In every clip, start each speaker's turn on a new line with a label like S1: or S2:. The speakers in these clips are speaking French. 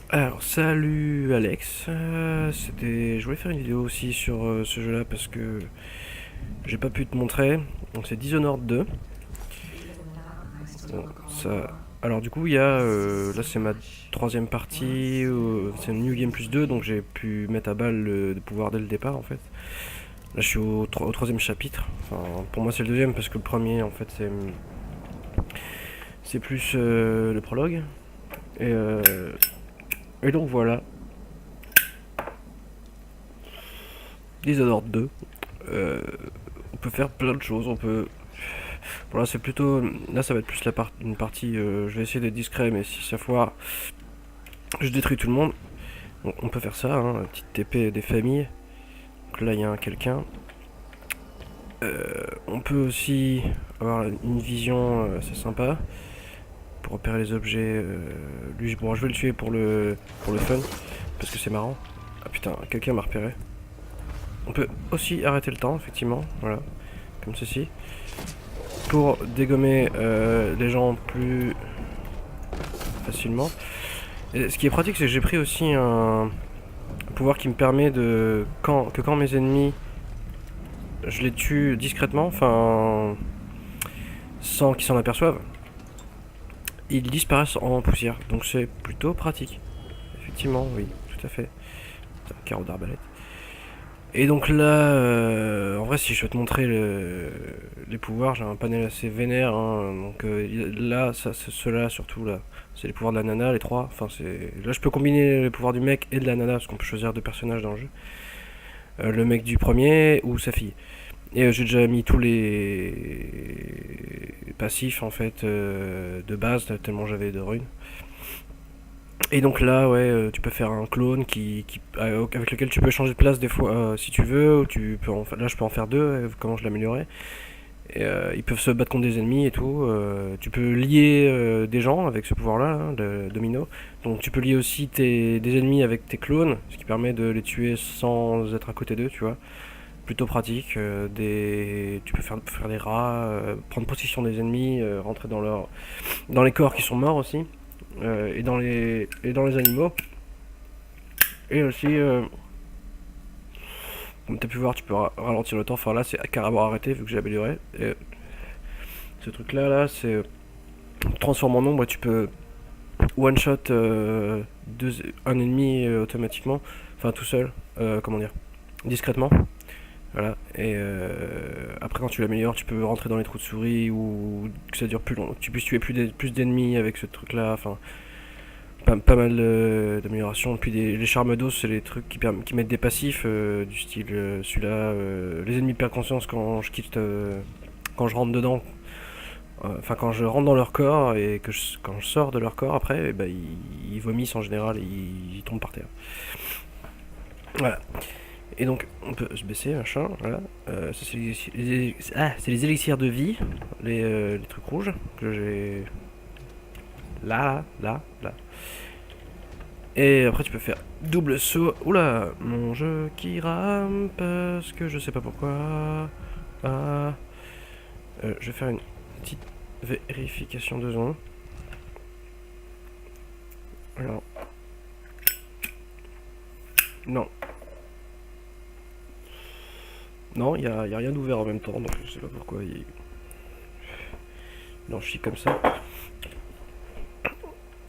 S1: Alors, salut Alex. Je voulais faire une vidéo aussi sur ce jeu-là parce que j'ai pas pu te montrer. Donc, c'est Dishonored 2. Bon, ça... Alors, du coup, il y a. Là, c'est ma troisième partie. C'est New Game plus 2, donc j'ai pu mettre à balle le pouvoir dès le départ en fait. Là, je suis au troisième chapitre. Enfin, pour moi, c'est le deuxième parce que le premier, en fait, c'est plus le prologue. Et, euh, et donc, voilà. Dishonored 2. Euh, on peut faire plein de choses. On peut. Bon, là, c'est plutôt. Là, ça va être plus une partie. Je vais essayer d'être discret, mais si ça foire, je détruis tout le monde. Donc, on peut faire ça, hein, une petite TP des familles. Donc là, il y a quelqu'un. On peut aussi avoir une vision assez sympa pour repérer les objets. Lui, bon, je vais le tuer pour le fun parce que c'est marrant. Ah putain, quelqu'un m'a repéré. On peut aussi arrêter le temps, effectivement, voilà, comme ceci, pour dégommer les gens plus facilement. Et ce qui est pratique, c'est que j'ai pris aussi un pouvoir qui me permet de quand mes ennemis, je les tue discrètement, enfin sans qu'ils s'en aperçoivent, ils disparaissent en poussière. Donc c'est plutôt pratique. Effectivement, oui, tout à fait. Putain, carreau d'arbalète. Et donc là, en vrai, si je veux te montrer les pouvoirs, j'ai un panel assez vénère. Hein, donc là, ceux-là surtout là, c'est les pouvoirs de la nana, les trois. Enfin, là, je peux combiner les pouvoirs du mec et de la nana parce qu'on peut choisir deux personnages dans le jeu. Le mec du premier ou sa fille. Et j'ai déjà mis tous les passifs en fait de base tellement j'avais de runes. Et donc là, ouais, tu peux faire un clone avec lequel tu peux changer de place des fois si tu veux. Ou là, je peux en faire deux. Comment je l'améliorerai. Et, ils peuvent se battre contre des ennemis et tout. Tu peux lier des gens avec ce pouvoir-là, hein, de domino. Donc tu peux lier aussi des ennemis avec tes clones, ce qui permet de les tuer sans être à côté d'eux, tu vois. Plutôt pratique. Tu peux faire des rats, prendre possession des ennemis, rentrer dans les corps qui sont morts aussi. Et dans les animaux. Et aussi, comme tu as pu voir, tu peux ralentir le temps. Enfin là, c'est carrément arrêté vu que j'ai amélioré. Et ce truc-là, c'est transforme en ombre et tu peux one shot un ennemi automatiquement. Enfin, tout seul. Comment dire, discrètement. Voilà. Et après, quand tu l'améliores, tu peux rentrer dans les trous de souris ou que ça dure plus long. Tu puisses tuer plus d'ennemis avec ce truc-là. Enfin, pas mal d'améliorations. Puis les charmes d'os, c'est les trucs qui mettent des passifs du style celui-là. Les ennemis perdent conscience quand je quitte. Quand je rentre dedans. Enfin, quand je rentre dans leur corps et quand je sors de leur corps après, bah, ils vomissent en général et ils tombent par terre. Voilà. Et donc, on peut se baisser, machin, voilà. Ça, c'est les élixirs de vie, les trucs rouges que j'ai. Là. Et après, tu peux faire double saut. Oula, mon jeu qui rame parce que je sais pas pourquoi. Ah. Je vais faire une petite vérification de zone. Alors. Non. Non, y a rien d'ouvert en même temps, donc je sais pas pourquoi il en chie comme ça.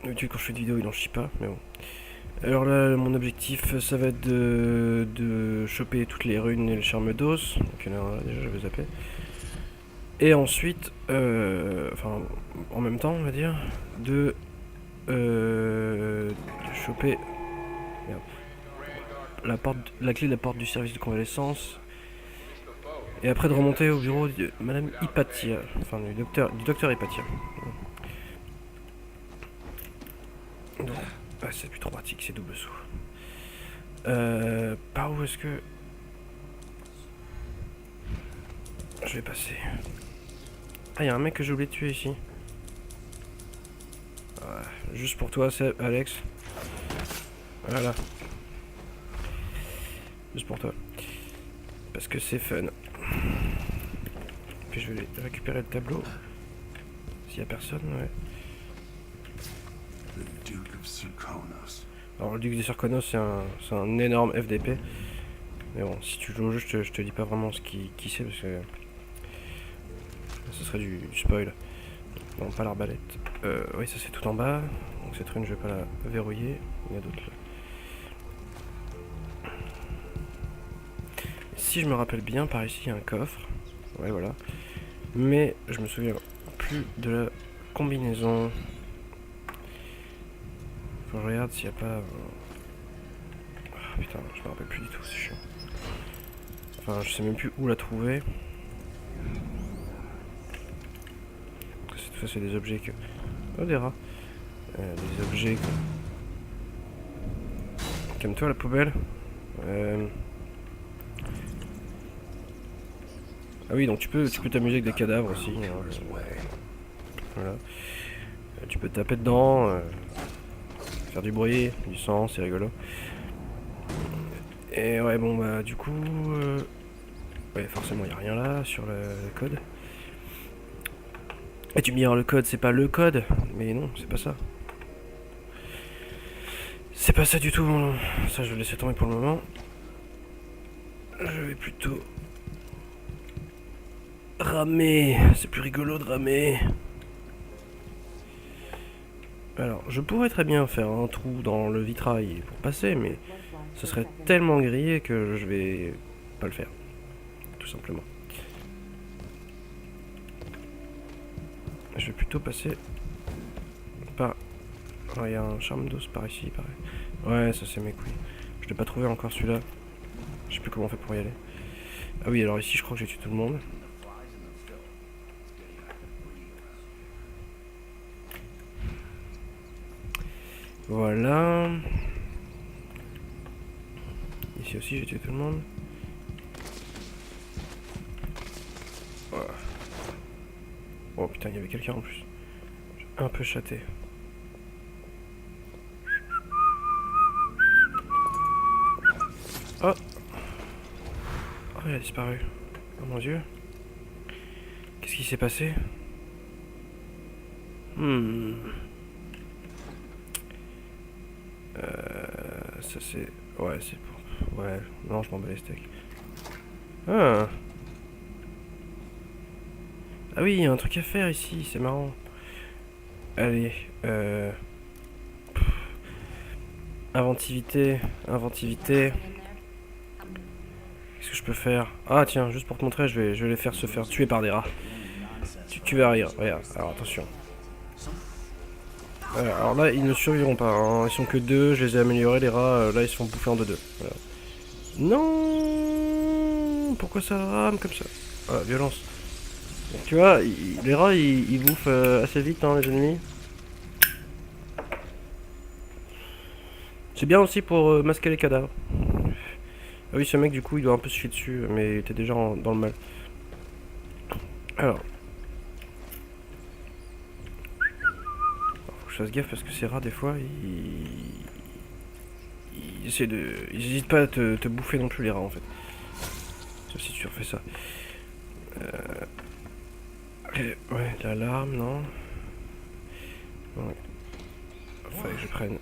S1: D'habitude, quand je fais des vidéos, il en chie pas, mais bon. Alors là, mon objectif, ça va être de choper toutes les runes et le charme d'os. Donc là, déjà, j'avais zappé. Et ensuite, enfin, en même temps, on va dire, de choper merde, la clé de la porte du service de convalescence. Et après de remonter au bureau de Madame Hypatia, enfin du docteur Hypatia. Donc, c'est plus trop pratique, c'est double saut. Par où est-ce que je vais passer? Ah, y'a un mec que j'ai oublié de tuer ici. Juste pour toi, c'est Alex. Voilà. Juste pour toi. Parce que c'est fun. Puis je vais récupérer le tableau. S'il y a personne, ouais. Alors le duc des Serkonos c'est un énorme FDP. Mais bon, si tu joues au jeu, je te dis pas vraiment qui c'est parce que ce serait du spoil. Non, pas l'arbalète. Oui, ça c'est tout en bas. Donc cette rune, je vais pas la verrouiller. Il y a d'autres là. Si je me rappelle bien, par ici, il y a un coffre. Ouais, voilà. Mais je me souviens plus de la combinaison. Faut que je regarde s'il n'y a pas... Ah, putain, je me rappelle plus du tout, c'est chiant. Enfin, je sais même plus où la trouver. Cette fois, c'est des objets que... Oh, des rats. Des objets que... Calme-toi, la poubelle. Ah oui, donc tu peux t'amuser avec des cadavres aussi. Voilà. Tu peux taper dedans, faire du bruit, du sang, c'est rigolo. Et ouais, bon bah du coup... Ouais, forcément, il n'y a rien là sur le code. Et tu me diras, le code, c'est pas le code. Mais non, c'est pas ça. C'est pas ça du tout. Ça, je vais laisser tomber pour le moment. Je vais plutôt... ramer. C'est plus rigolo de ramer. Alors, je pourrais très bien faire un trou dans le vitrail pour passer, mais ce serait tellement grillé que je vais pas le faire. Tout simplement. Je vais plutôt passer par... Oh, il y a un charme d'os par ici, pareil. Ouais, ça c'est mes couilles. Je l'ai pas trouvé encore celui-là. Je sais plus comment on fait pour y aller. Ah oui, alors ici je crois que j'ai tué tout le monde. Voilà. Ici aussi j'ai tué tout le monde. Voilà. Oh putain, il y avait quelqu'un en plus. Un peu chaté. Oh. Oh, il a disparu. Oh mon dieu. Qu'est-ce qui s'est passé? Ça c'est... Ouais, c'est pour... Ouais, non, je m'en bats les steaks. Ah. Ah oui, il y a un truc à faire ici, c'est marrant. Allez, inventivité, inventivité. Qu'est-ce que je peux faire? Ah tiens, juste pour te montrer, je vais les faire se faire tuer par des rats. Tu vas rire, regarde, alors attention. Alors là, ils ne survivront pas, hein. Ils sont que deux, je les ai améliorés, les rats, là ils se font bouffer en deux-deux. Voilà. Non. Pourquoi ça rame comme ça? Ah, violence. Donc, tu vois, les rats, ils bouffent assez vite, hein, les ennemis. C'est bien aussi pour masquer les cadavres. Ah oui, ce mec, du coup, il doit un peu se fier dessus, mais il était déjà dans le mal. Alors. Faut que je fasse gaffe parce que ces rats, des fois, ils essaient de... Ils hésitent pas à te bouffer non plus, les rats, en fait. Sauf si tu refais ça. Ouais, l'alarme, non. Ouais. Fallait que je prenne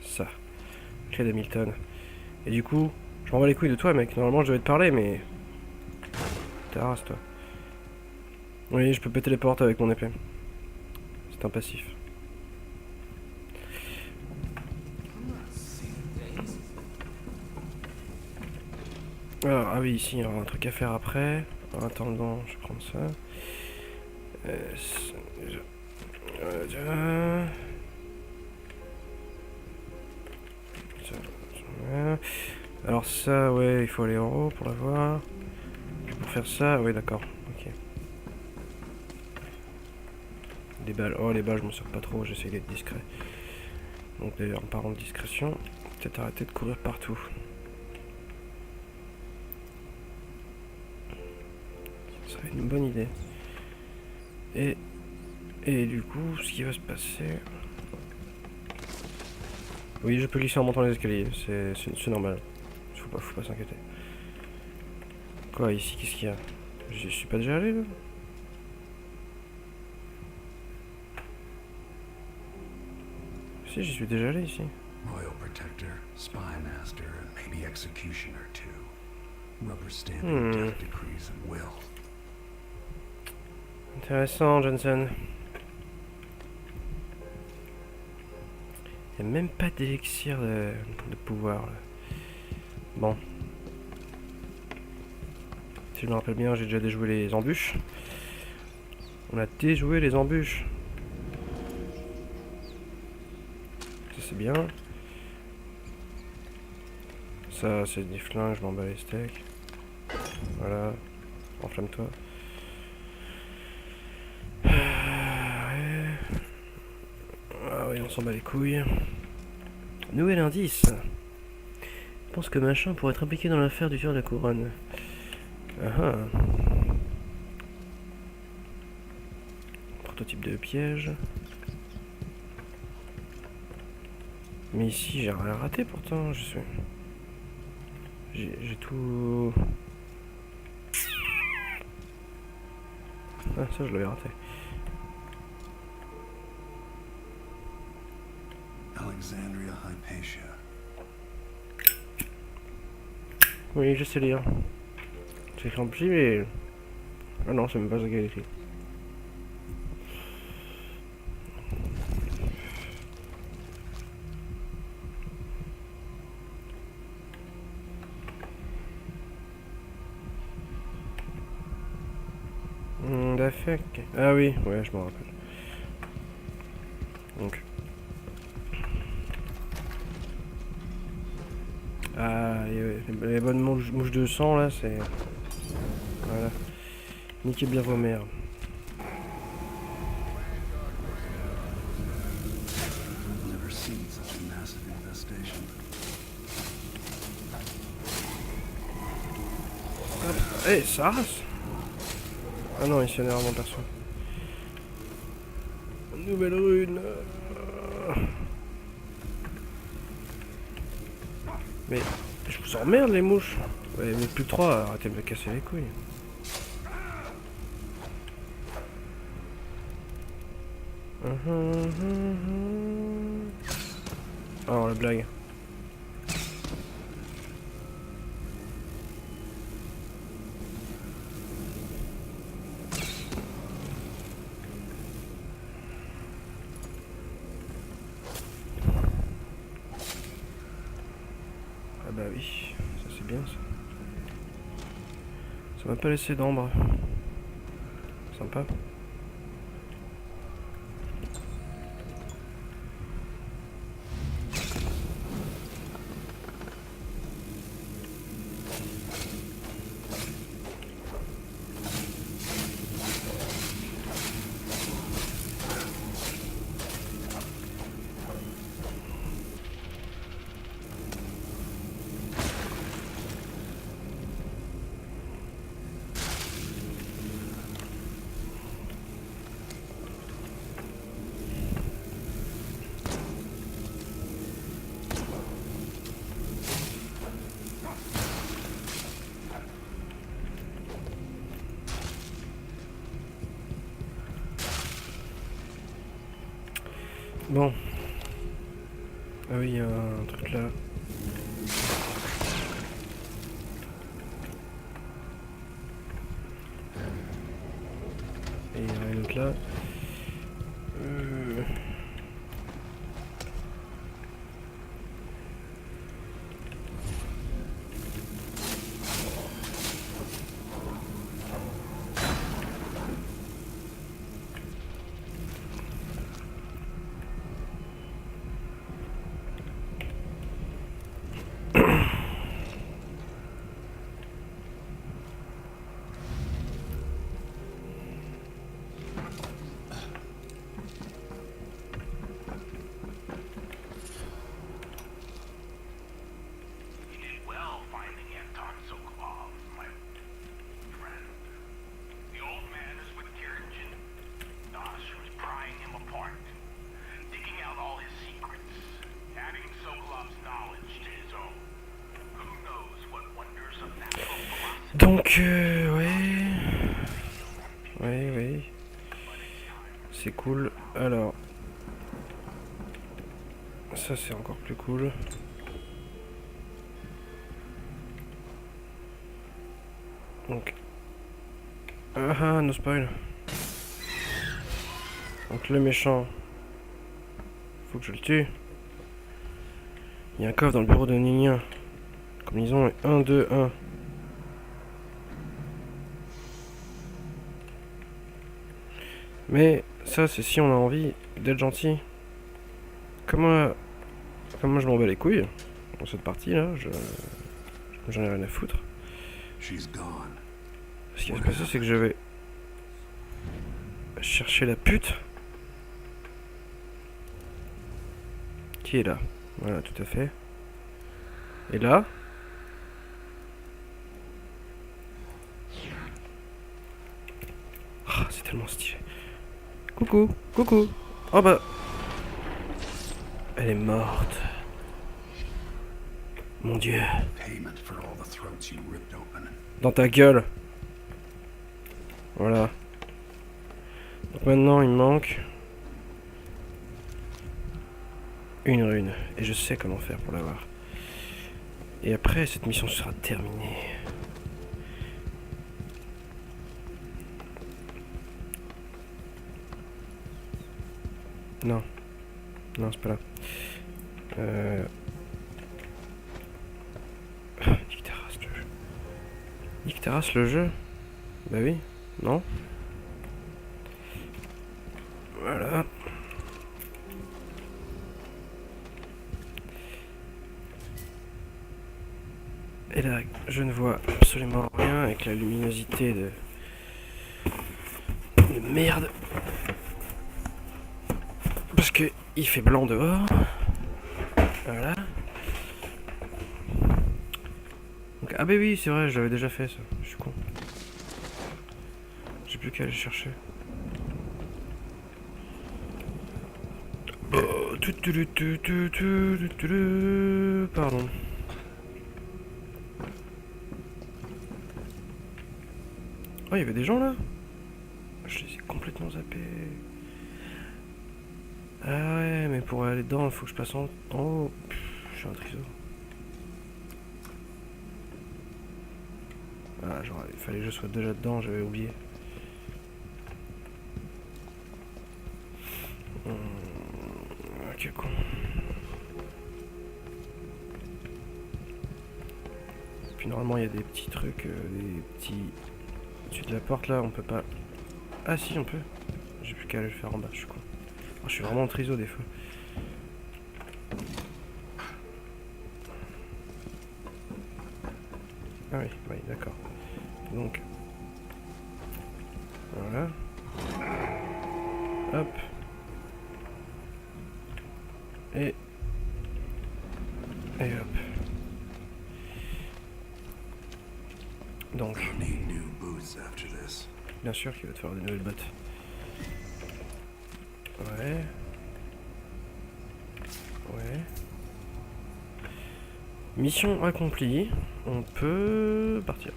S1: ça. Clé d'Hamilton. Et du coup, je m'en bats les couilles de toi, mec. Normalement, je devais te parler, mais... T'es race, toi. Oui, je peux péter les portes avec mon épée. C'est un passif. Alors, ah oui, ici, il y aura un truc à faire après. En attendant, je vais prendre ça. Alors ça, ouais, il faut aller en haut pour l'avoir. Puis pour faire ça, ouais, d'accord. Ok. Des balles. Oh, les balles, je m'en sers pas trop. J'essaie d'être discret. Donc d'ailleurs, en parlant de discrétion, peut-être arrêter de courir partout. Ça serait une bonne idée. Et du coup, ce qui va se passer... Oui, je peux glisser en montant les escaliers. C'est normal. Faut pas s'inquiéter. Quoi, ici, qu'est-ce qu'il y a? Je suis pas déjà allé, là? Si, j'y suis déjà allé ici.
S2: Royal Protector, Spy Master, and maybe Executioner too. Rubber stamping death decrees at will.
S1: Intéressant, Johnson. Il n'y a même pas d'élixir de pouvoir. Là. Bon. Si je me rappelle bien, j'ai déjà déjoué les embûches. On a déjoué les embûches. Ça c'est bien. Ça c'est des flingues, je m'en bats les steaks. Voilà. Enflamme-toi. Ah oui, on s'en bat les couilles. Nouvel indice. Je pense que machin pourrait être impliqué dans l'affaire du tueur de la couronne. Ah ah. Prototype de piège. Mais ici j'ai rien raté pourtant. J'ai tout. Ah ça je l'avais raté.
S2: Alexandria Hypatia.
S1: Oui, je sais lire. C'est écrit en petit, mais. Ah non, c'est même pas ça qu'elle écrit. Dafek. Ah oui, ouais, je m'en rappelle. Donc. Ah, les bonnes mouches de sang là, c'est. Voilà. Niquez bien vos mères.
S2: Never seen such a massive infestation.
S1: Eh, ça rase. Ah non, ici on est vraiment perso. Nouvelle rune. Mais je vous emmerde les mouches. Ouais, mais plus que 3, arrêtez de me casser les couilles. Oh la blague. Ah bah oui, ça c'est bien ça. Ça m'a pas laissé d'ombre. Sympa. Bon. Ah oui, il y a un truc là. Et il y a un autre là. Donc, ouais. Ouais. C'est cool. Alors. Ça c'est encore plus cool. Donc... Ah, no spoil. Donc le méchant... Faut que je le tue. Il y a un coffre dans le bureau de Nina. Combinaison 1, 2, 1. Mais ça c'est si on a envie d'être gentil. Comme moi je m'en bats les couilles dans cette partie là, j'en ai rien à foutre.
S2: She's gone.
S1: Ce qui va se passer c'est que je vais chercher la pute qui est là. Voilà, tout à fait. Et là ah, c'est tellement stylé. Coucou, coucou. Oh bah elle est morte. Mon dieu.
S2: Payment for all the throats you ripped open.
S1: Dans ta gueule. Voilà. Donc maintenant il me manque une rune. Et je sais comment faire pour l'avoir. Et après cette mission sera terminée. Non. Non, c'est pas là. Nique ta race, le jeu. Nique ta race, le jeu. Bah oui. Non. Voilà. Et là, je ne vois absolument rien avec la luminosité de merde. Parce que il fait blanc dehors. Voilà. Donc, ah bah oui, c'est vrai, je l'avais déjà fait ça. Je suis con. J'ai plus qu'à aller chercher. Pardon. Oh, il y avait des gens là. Je les ai complètement zappés. Ah ouais, mais pour aller dedans, il faut que je passe en... Oh, je suis un triso. Ah, genre, il fallait que je sois déjà dedans, j'avais oublié. Quel con. Puis normalement, il y a des petits trucs, des petits... Au-dessus de la porte là, on peut pas... Ah si, on peut. J'ai plus qu'à aller le faire en bas, je suis con. Oh, je suis vraiment triso des fois. Ah oui, oui, d'accord. Donc... Voilà. Hop. Et hop. Donc,
S2: Need new boots after this.
S1: bien sûr qu'il va te falloir des nouvelles bottes. Ouais. Ouais. Mission accomplie. On peut partir.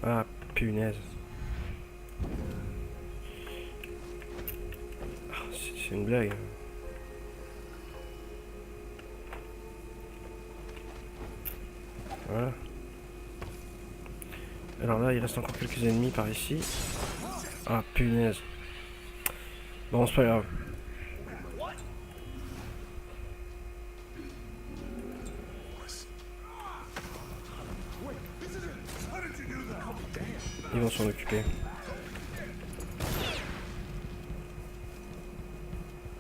S1: Ah, punaise. Ah, c'est une blague. Voilà. Alors là, il reste encore quelques ennemis par ici. Ah, punaise. Bon, c'est pas grave. Ils vont s'en occuper.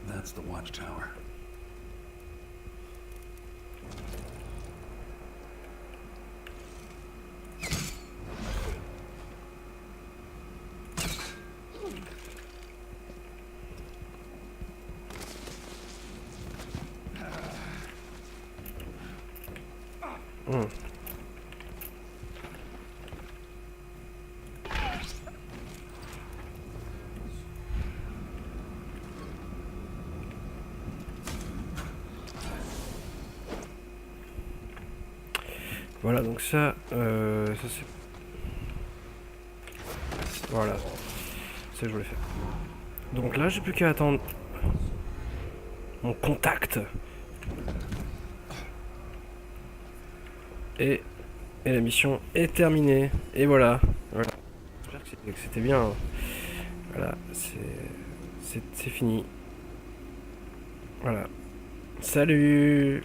S2: That's the watchtower.
S1: Voilà, donc ça c'est... Voilà. que je voulais faire. Donc là, j'ai plus qu'à attendre mon contact. Et la mission est terminée. Et voilà. J'espère que c'était bien. Voilà, c'est fini. Voilà. Salut!